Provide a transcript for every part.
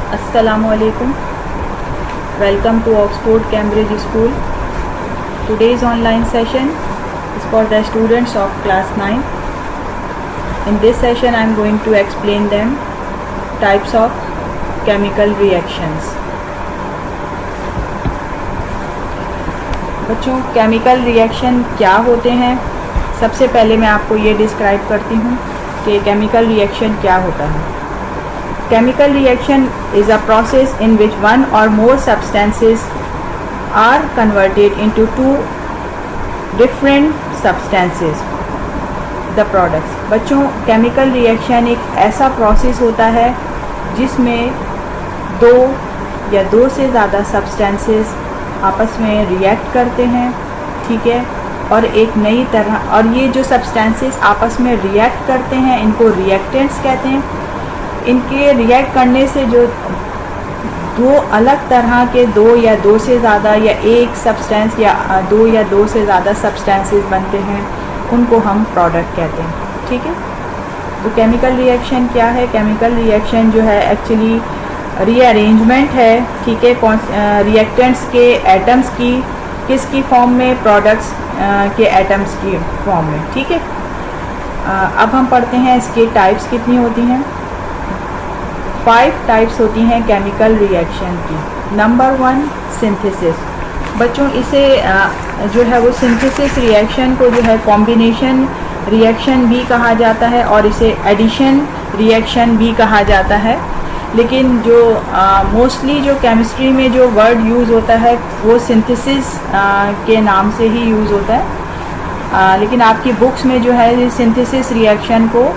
Assalamualaikum. Welcome to Oxford Cambridge School. Today's online session is for the students of class 9. In this session I am going to explain them types of chemical reactions. बच्चों, chemical reaction क्या होते हैं? सबसे पहले मैं आपको ये describe करती हूँ कि केमिकल रिएक्शन क्या होता है. Chemical reaction is a process in which one or more substances are converted into two different substances, the products. बच्चों, केमिकल रिएक्शन एक ऐसा प्रोसेस होता है जिसमें दो या दो से ज़्यादा सब्सटेंसेस आपस में रिएक्ट करते हैं, ठीक है, और एक नई तरह, और ये जो सब्सटेंसेस आपस में रिएक्ट करते हैं इनको रिएक्टेंट्स कहते हैं. इनके रिएक्ट करने से जो दो अलग तरह के दो या दो से ज़्यादा या एक सब्सटेंस या दो से ज़्यादा सब्सटेंसेस बनते हैं उनको हम प्रोडक्ट कहते हैं, ठीक है. तो केमिकल रिएक्शन क्या है? केमिकल रिएक्शन जो है एक्चुअली रीअरेंजमेंट है, ठीक है, रिएक्टेंट्स के एटम्स की किसकी फॉर्म में? प्रोडक्ट्स के एटम्स की फॉर्म में, ठीक है. अब हम पढ़ते हैं इसके टाइप्स कितनी होती हैं. 5 टाइप्स होती हैं केमिकल रिएक्शन की. Number 1, synthesis. बच्चों, इसे जो है वो सिंथेसिस रिएक्शन को जो है कॉम्बिनेशन रिएक्शन भी कहा जाता है और इसे एडिशन रिएक्शन भी कहा जाता है. लेकिन जो मोस्टली जो केमिस्ट्री में जो वर्ड यूज़ होता है वो सिंथेसिस के नाम से ही यूज़ होता है. लेकिन आपकी बुक्स में जो है सिंथेसिस रिएक्शन को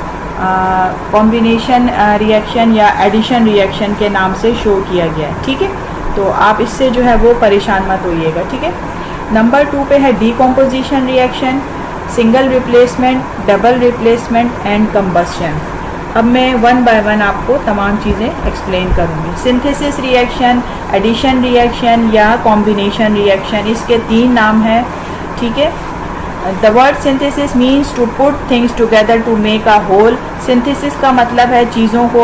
कॉम्बिनेशन रिएक्शन या एडिशन रिएक्शन के नाम से शो किया गया है, ठीक है. तो आप इससे जो है वो परेशान मत होइएगा, ठीक है. नंबर 2 पे है decomposition reaction, single replacement, double replacement and combustion. अब मैं वन बाय वन आपको तमाम चीज़ें एक्सप्लेन करूँगी. सिंथेसिस रिएक्शन, एडिशन रिएक्शन या कॉम्बिनेशन रिएक्शन, इसके 3 नाम हैं, ठीक है. The word synthesis means to put things together to make a whole. Synthesis का मतलब है चीज़ों को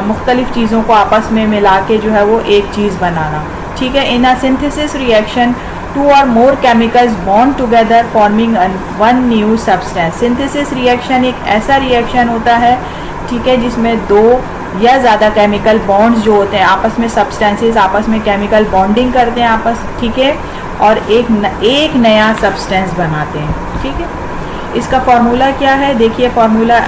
मुख्तलिफ़ चीज़ों को आपस में मिला के जो है वो एक चीज़ बनाना, ठीक है. In a synthesis reaction 2 or more chemicals bond together forming one new substance. Synthesis reaction एक ऐसा रिएक्शन होता है, ठीक है, जिसमें 2 या ज़्यादा केमिकल बॉन्ड्स जो होते हैं आपस में, सब्सटेंसेस आपस में केमिकल बॉन्डिंग करते हैं आपस, ठीक है, और एक नया सब्सटेंस बनाते हैं, ठीक है. इसका फार्मूला क्या है? देखिए, फार्मूला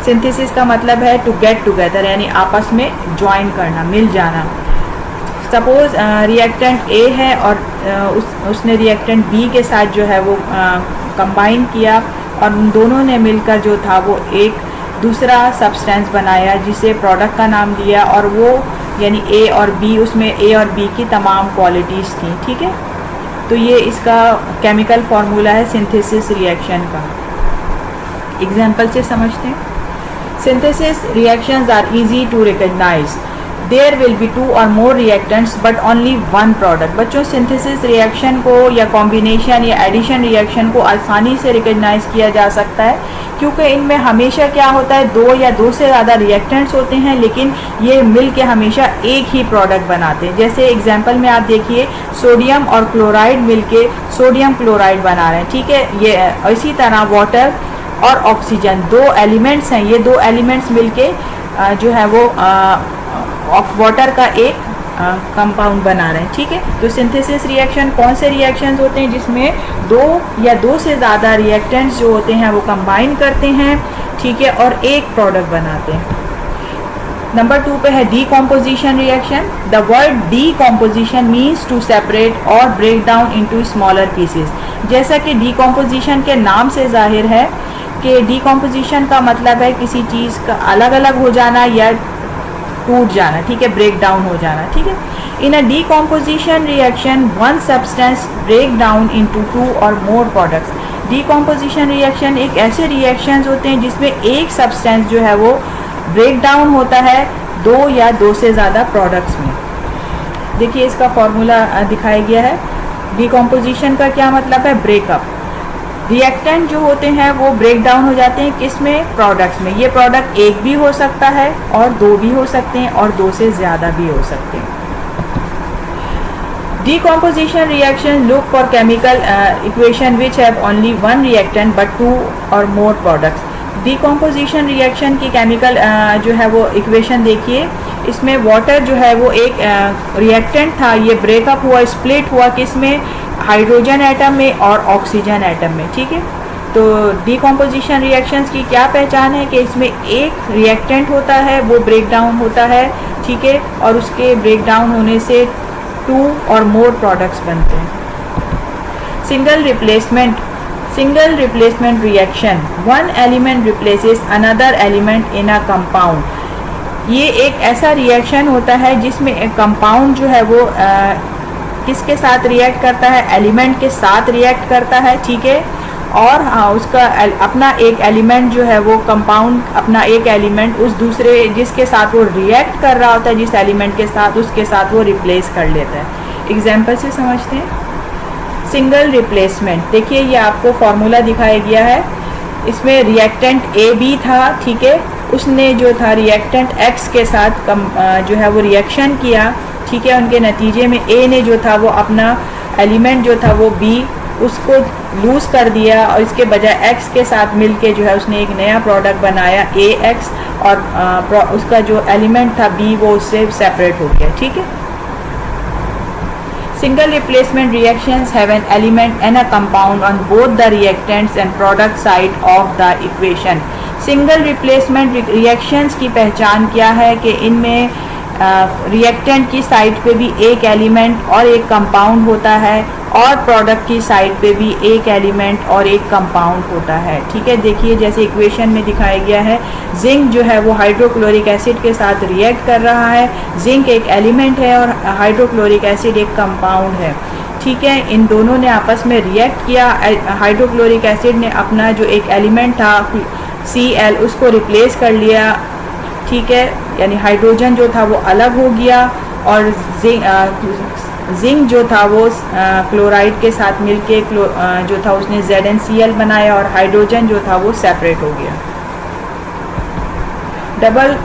सिंथेसिस का मतलब है टू गेट टुगेदर, यानी आपस में ज्वाइन करना, मिल जाना. सपोज़ रिएक्टेंट ए है और उसने रिएक्टेंट बी के साथ जो है वो कंबाइन किया और उन दोनों ने मिलकर जो था वो एक दूसरा सब्सटेंस बनाया जिसे प्रोडक्ट का नाम दिया, और वो यानी ए और बी, उसमें ए और बी की तमाम क्वालिटीज़ थी, ठीक है. तो ये इसका केमिकल फार्मूला है सिंथेसिस रिएक्शन का. एग्जांपल से समझते हैं. Synthesis reactions are easy to recognise. There will be 2 or more reactants but only one product. बच्चों, सिंथेसिस रिएक्शन को या कॉम्बिनेशन या एडिशन रिएक्शन को आसानी से रिकग्नाइज किया जा सकता है क्योंकि इनमें हमेशा क्या होता है, 2 या 2 से ज़्यादा रिएक्टेंट्स होते हैं लेकिन ये मिल के हमेशा एक ही प्रोडक्ट बनाते हैं. जैसे एग्जांपल में आप देखिए, सोडियम और क्लोराइड मिल के सोडियम क्लोराइड बना रहे हैं, ठीक है. ये इसी तरह वाटर और ऑक्सीजन 2 एलिमेंट्स हैं. ये 2 एलिमेंट्स मिल के जो है वो वाटर का एक कंपाउंड बना रहे हैं, ठीक है. तो सिंथेसिस रिएक्शन कौन से रिएक्शंस होते हैं? जिसमें 2 या 2 से ज़्यादा रिएक्टेंट्स जो होते हैं वो कंबाइन करते हैं, ठीक है, और एक प्रोडक्ट बनाते हैं. नंबर 2 पे है decomposition reaction. The word decomposition means to separate और break down into smaller pieces. जैसा कि डीकम्पोजिशन के नाम से जाहिर है कि डीकम्पोजिशन का मतलब है किसी चीज़ का अलग अलग हो जाना या टूट जाना, ठीक है, ब्रेक डाउन हो जाना, ठीक है. In a decomposition reaction one substance break down into 2 or more products. Decomposition reaction एक ऐसे रिएक्शंस होते हैं जिसमें एक सब्सटेंस जो है वो ब्रेक डाउन होता है 2 या 2 से ज़्यादा प्रोडक्ट्स में. देखिए, इसका फॉर्मूला दिखाया गया है. डीकम्पोजिशन का क्या मतलब है? ब्रेकअप. रिएक्टेंट जो होते हैं वो ब्रेक डाउन हो जाते हैं किस में, प्रोडक्ट्स में। ये प्रोडक्ट एक भी हो सकता है और दो भी हो सकते हैं और दो से ज़्यादा भी हो सकते हैं। Decomposition reaction look for chemical equation which have only one reactant but two or more products. Decomposition reaction की chemical जो है वो equation देखिए, इसमें water जो है वो एक reactant था, ये breakup हुआ, split हुआ किस में, हाइड्रोजन एटम में और ऑक्सीजन एटम में, ठीक है। तो डिकम्पोजिशन रिएक्शंस की क्या पहचान है कि इसमें एक रिएक्टेंट होता है, वो ब्रेक डाउन होता है, ठीक है, और उसके ब्रेक डाउन होने से टू और मोर प्रोडक्ट्स बनते हैं। Single replacement reaction, one element replaces another element in a compound. ये एक ऐसा रिएक्शन होता है जिसमें एक कंपाउंड जो है वो किसके साथ रिएक्ट करता है, एलिमेंट के साथ रिएक्ट करता है, ठीक है, और उसका अपना एक एलिमेंट जो है वो कंपाउंड अपना एक एलिमेंट उस दूसरे जिसके साथ वो रिएक्ट कर रहा होता है, जिस एलिमेंट के साथ, उसके साथ वो रिप्लेस कर लेता है। एग्जाम्पल से समझते हैं। सिंगल रिप्लेसमेंट, देखिए ये आपको फॉर्मूला दिखाया गया है, इसमें रिएक्टेंट ए बी था, ठीक है, उसने जो था रिएक्टेंट एक्स के साथ जो है वो रिएक्शन किया, ठीक है, उनके नतीजे में ए ने जो था वो अपना एलिमेंट जो था वो बी उसको लूज़ कर दिया और इसके बजाय एक्स के साथ मिलके जो है उसने एक नया प्रोडक्ट बनाया ए एक्स, और उसका जो एलिमेंट था बी वो उससे सेपरेट हो गया, ठीक है। Single replacement reactions have an element and a compound on both the reactants and product side of the equation. Single replacement reactions की पहचान क्या है कि इनमें रिएक्टेंट की साइड पे भी एक एलिमेंट और एक कंपाउंड होता है और प्रोडक्ट की साइड पे भी एक एलिमेंट और एक कंपाउंड होता है, ठीक है। देखिए जैसे इक्वेशन में दिखाया गया है, जिंक जो है वो हाइड्रोक्लोरिक एसिड के साथ रिएक्ट कर रहा है, जिंक एक एलिमेंट है और हाइड्रोक्लोरिक एसिड एक कंपाउंड है, ठीक है। इन दोनों ने आपस में रिएक्ट किया, हाइड्रोक्लोरिक एसिड ने अपना जो एक एलिमेंट था Cl उसको रिप्लेस कर लिया, ठीक है, यानी हाइड्रोजन जो था वो अलग हो गया और जिंक जो था वो क्लोराइड के साथ मिलके जो था उसने ZnCl बनाया और हाइड्रोजन जो था वो सेपरेट हो गया। Double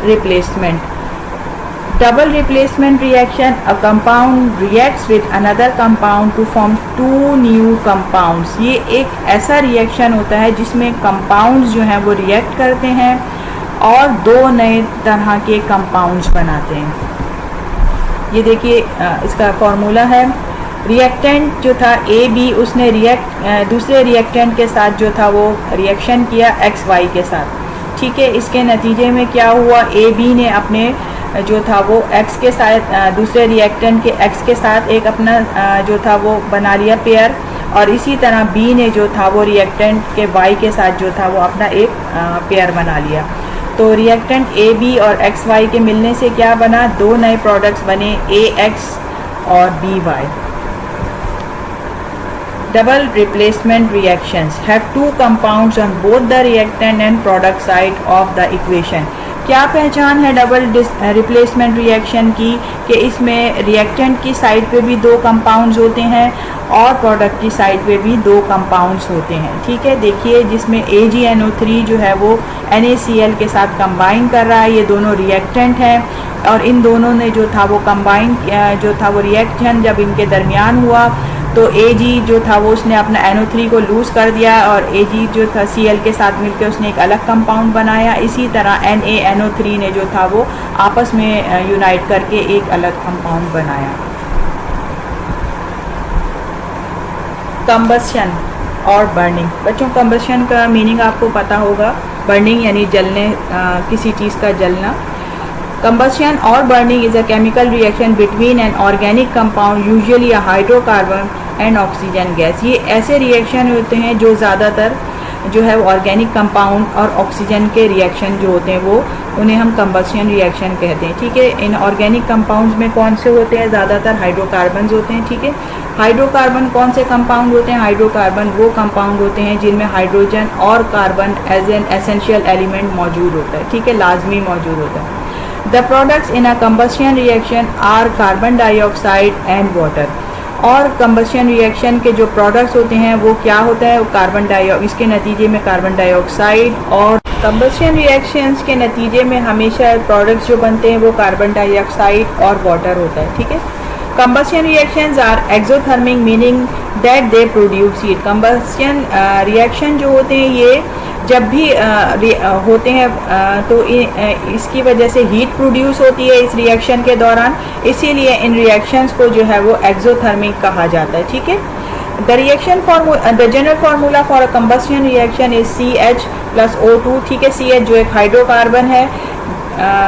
replacement reaction, a compound reacts with another compound to form two new compounds. ये एक ऐसा रिएक्शन होता है जिसमें कंपाउंड्स जो हैं वो रिएक्ट करते हैं और दो नए तरह के कंपाउंड्स बनाते हैं। ये देखिए इसका फॉर्मूला है, रिएक्टेंट जो था ए बी उसने दूसरे रिएक्टेंट के साथ जो था वो रिएक्शन किया एक्स वाई के साथ, ठीक है। इसके नतीजे में क्या हुआ, ए बी ने अपने जो था वो एक्स के साथ दूसरे रिएक्टेंट के एक्स के साथ एक अपना जो था वो बना लिया पेयर, और इसी तरह बी ने जो था वो रिएक्टेंट के वाई के साथ जो था वो अपना एक पेयर बना लिया। तो रिएक्टेंट ए बी और एक्स वाई के मिलने से क्या बना, दो नए प्रोडक्ट्स बने ए एक्स और B Y. Double replacement reactions have two compounds on both the reactant and product side of the equation. क्या पहचान है डबल रिप्लेसमेंट रिएक्शन की कि इसमें रिएक्टेंट की साइड पे भी दो कंपाउंड्स होते हैं और प्रोडक्ट की साइड पे भी दो कंपाउंड्स होते हैं, ठीक है। देखिए जिसमें AgNO3 जो है वो NaCl के साथ कंबाइन कर रहा है, ये दोनों रिएक्टेंट हैं और इन दोनों ने जो था वो कंबाइन जो था वो रिएक्शन जब इनके दरमियान हुआ तो Ag जो था वो उसने अपना NO3 को लूज़ कर दिया और Ag जो था Cl के साथ मिलकर उसने एक अलग कंपाउंड बनाया। इसी तरह NaNO3 ने जो था वो आपस में यूनाइट करके एक अलग कंपाउंड बनाया। कंबस्शन और बर्निंग। बच्चों कंबस्शन का मीनिंग आपको पता होगा, बर्निंग यानी जलने, किसी चीज़ का जलना। Combustion or burning is a chemical reaction between an organic compound, usually a hydrocarbon, and oxygen gas. ये ऐसे रिएक्शन होते हैं जो ज़्यादातर जो है ऑर्गेनिक कंपाउंड और ऑक्सीजन के रिएक्शन जो होते हैं वो उन्हें हम कंबस्शन रिएक्शन कहते हैं, ठीक है। इन ऑर्गेनिक कंपाउंड्स में कौन से होते हैं, ज़्यादातर हाइड्रोकार्बन होते हैं, ठीक है। हाइड्रोकार्बन कौन से कंपाउंड होते हैं, हाइड्रोकार्बन वो कंपाउंड होते हैं जिनमें हाइड्रोजन और carbon as an essential element मौजूद होता है, ठीक है, लाजमी मौजूद होता है। The products in a combustion reaction are carbon dioxide and water. और कंबशन रिएक्शन के जो प्रोडक्ट्स होते हैं वो क्या होता है, वो कार्बन डाइऑक्साइड, इसके नतीजे में कार्बन डाइऑक्साइड, और कंबशन रिएक्शंस के नतीजे में हमेशा प्रोडक्ट्स जो बनते हैं वो कार्बन डाइऑक्साइड और वाटर होता है, ठीक है। Combustion reactions are exothermic meaning that they produce heat. Combustion reaction जो होते हैं ये जब भी होते हैं तो इसकी वजह से हीट प्रोड्यूस होती है इस रिएक्शन के दौरान, इसीलिए इन रिएक्शंस को जो है वो एक्सोथर्मिक कहा जाता है, ठीक है। The general formula for a combustion reaction is CH+O2, ठीक है। CH जो एक हाइड्रोकार्बन है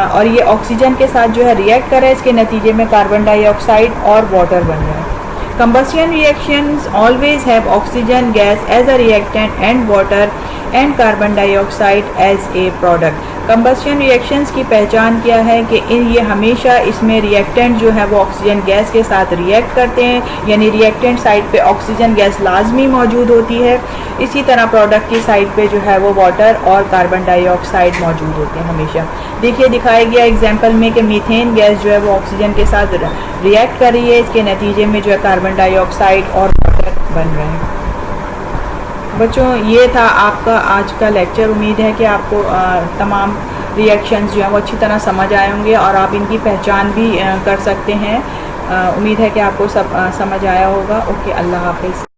और ये ऑक्सीजन के साथ जो है रिएक्ट कर रहा है, इसके नतीजे में कार्बन डाइऑक्साइड और वाटर बन रहा है। Combustion reactions always have oxygen gas as a reactant and water and carbon dioxide as a product. Combustion reactions की पहचान क्या है कि ये हमेशा इसमें रिएक्टेंट जो है वो ऑक्सीजन गैस के साथ रिएक्ट करते हैं, यानी रिएक्टेंट साइड पे ऑक्सीजन गैस लाजमी मौजूद होती है। इसी तरह प्रोडक्ट की साइड पे जो है वो वाटर और कार्बन डाइऑक्साइड मौजूद होते हैं हमेशा। देखिए दिखाया गया एग्जाम्पल में कि मीथेन गैस जो है वो ऑक्सीजन के साथ रिएक्ट कर रही है, इसके नतीजे में जो है कार्बन डाइऑक्साइड और वाटर बन रहे हैं। बच्चों ये था आपका आज का लेक्चर। उम्मीद है कि आपको तमाम रिएक्शंस जो हैं वो अच्छी तरह समझ आए होंगे और आप इनकी पहचान भी कर सकते हैं। उम्मीद है कि आपको सब समझ आया होगा। ओके, अल्लाह हाफिज़।